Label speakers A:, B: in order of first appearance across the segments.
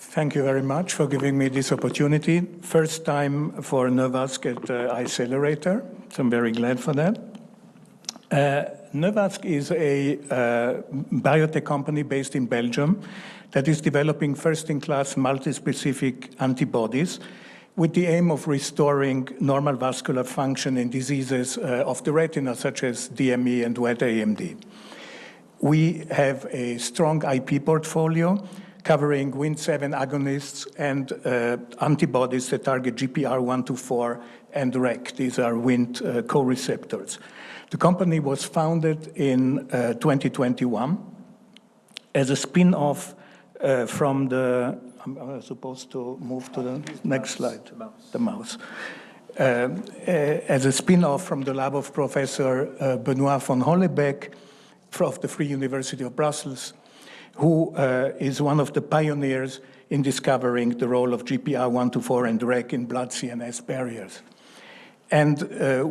A: Thank you very much for giving me this opportunity. First time for Neuvasq at Eyecelerator, so I'm very glad for that. Neuvasq is a biotech company based in Belgium that is developing first-in-class multispecific antibodies with the aim of restoring normal vascular function in diseases of the retina, such as DME and wet AMD. We have a strong IP portfolio covering Wnt7 agonists and antibodies that target GPR124 and REC. These are Wnt co-receptors. The company was founded in 2021 as a spin-off from the, I'm supposed to move to the next slide, the mouse. As a spin-off from the lab of Professor Benoit van Hollebeek of the Free University of Brussels, who is one of the pioneers in discovering the role of GPR124 and REC in blood-CNS barriers. And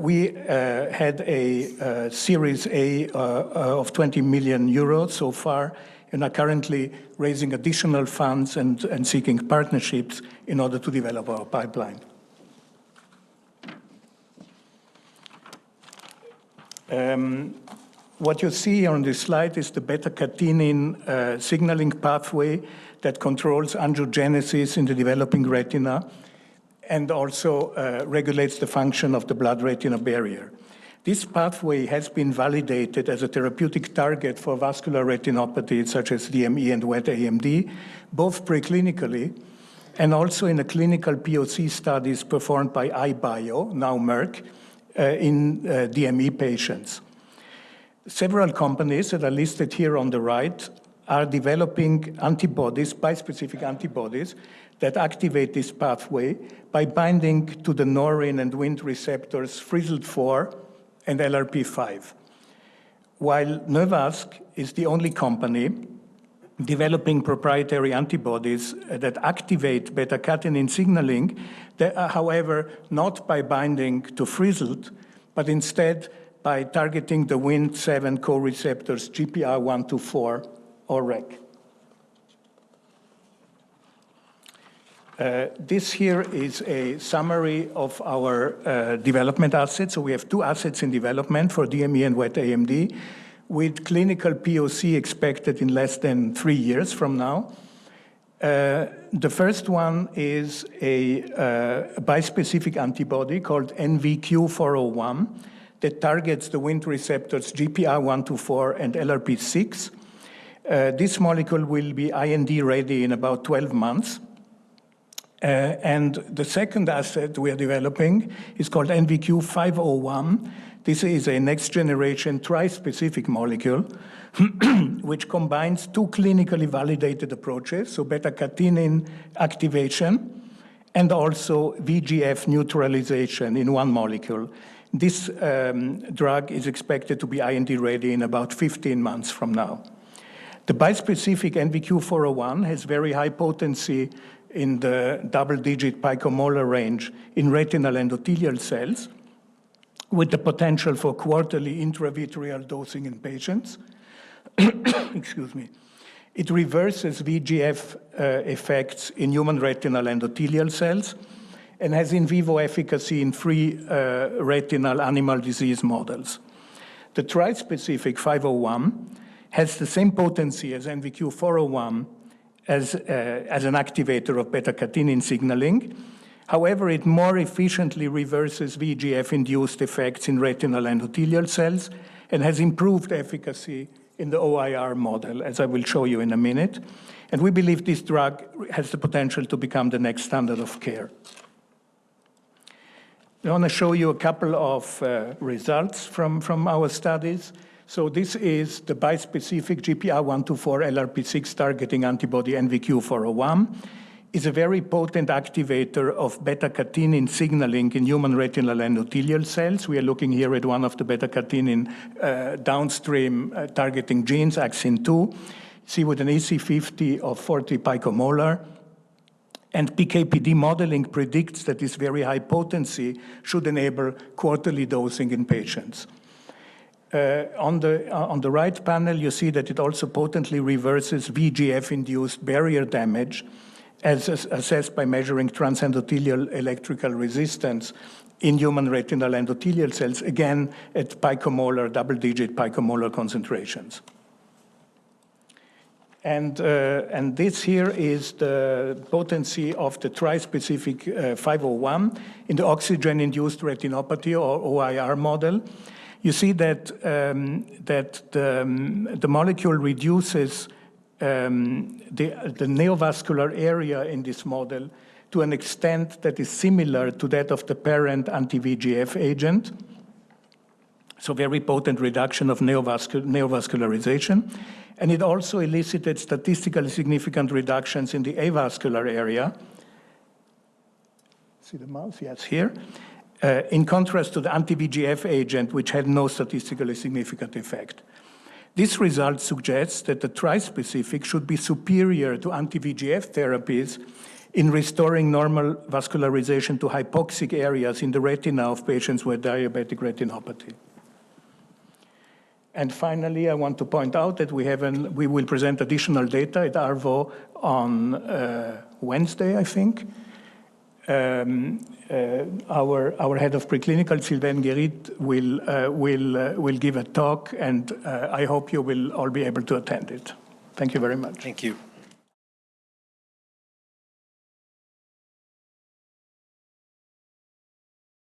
A: we had a Series A of 20 million euros so far, and are currently raising additional funds and seeking partnerships in order to develop our pipeline. What you see on this slide is the beta-catenin signaling pathway that controls angiogenesis in the developing retina and also regulates the function of the blood-retina barrier. This pathway has been validated as a therapeutic target for vascular retinopathy such as DME and wet AMD, both preclinically and also in a clinical POC studies performed by EyeBio, now Merck, in DME patients. Several companies that are listed here on the right are developing antibodies, bispecific antibodies, that activate this pathway by binding to the norrin and Wnt receptors Frizzled4 and LRP5. While Neuvasq is the only company developing proprietary antibodies that activate beta-catenin signaling, they are, however, not by binding to Frizzled, but instead by targeting the Wnt7 co-receptors GPR124 or REC. This here is a summary of our development assets. So we have 2 assets in development for DME and wet AMD, with clinical POC expected in less than 3 years from now. The first one is a bispecific antibody called NVQ401 that targets the Wnt receptors GPR124 and LRP6. This molecule will be IND ready in about 12 months. And the second asset we are developing is called NVQ501. This is a next-generation tri-specific molecule which combines 2 clinically validated approaches, so beta-catenin activation and also VEGF neutralization in one molecule. This drug is expected to be IND ready in about 15 months from now. The bispecific NVQ401 has very high potency in the double-digit picomolar range in retinal endothelial cells, with the potential for quarterly intravitreal dosing in patients. Excuse me. It reverses VEGF effects in human retinal endothelial cells and has in vivo efficacy in free retinal animal disease models. The tri-specific 501 has the same potency as NVQ401 as an activator of beta-catenin signaling. However, it more efficiently reverses VEGF-induced effects in retinal endothelial cells and has improved efficacy in the OIR model, as I will show you in a minute. And we believe this drug has the potential to become the next standard of care. I want to show you a couple of results from our studies. So this is the bispecific GPR124 LRP6 targeting antibody NVQ401. It's a very potent activator of beta-catenin signaling in human retinal endothelial cells. We are looking here at one of the beta-catenin downstream targeting genes, axin-2. See with an EC50 of 40 picomolar. And PK/PD modeling predicts that this very high potency should enable quarterly dosing in patients. On the right panel, you see that it also potently reverses VEGF-induced barrier damage as assessed by measuring transendothelial electrical resistance in human retinal endothelial cells, again at picomolar, double-digit picomolar concentrations. And this here is the potency of the trispecific 501 in the oxygen-induced retinopathy, or OIR model. You see that, the molecule reduces the neovascular area in this model to an extent that is similar to that of the parent anti-VEGF agent. So very potent reduction of neovascularization. And it also elicited statistically significant reductions in the avascular area. See the mouse? Yes, here. In contrast to the anti-VEGF agent, which had no statistically significant effect. This result suggests that the trispecific should be superior to anti-VEGF therapies in restoring normal vascularization to hypoxic areas in the retina of patients with diabetic retinopathy. And finally, I want to point out that we will present additional data at ARVO on Wednesday, I think. Our head of preclinical, Sylvain Guérit, will give a talk, and I hope you will all be able to attend it. Thank you very much.
B: Thank you.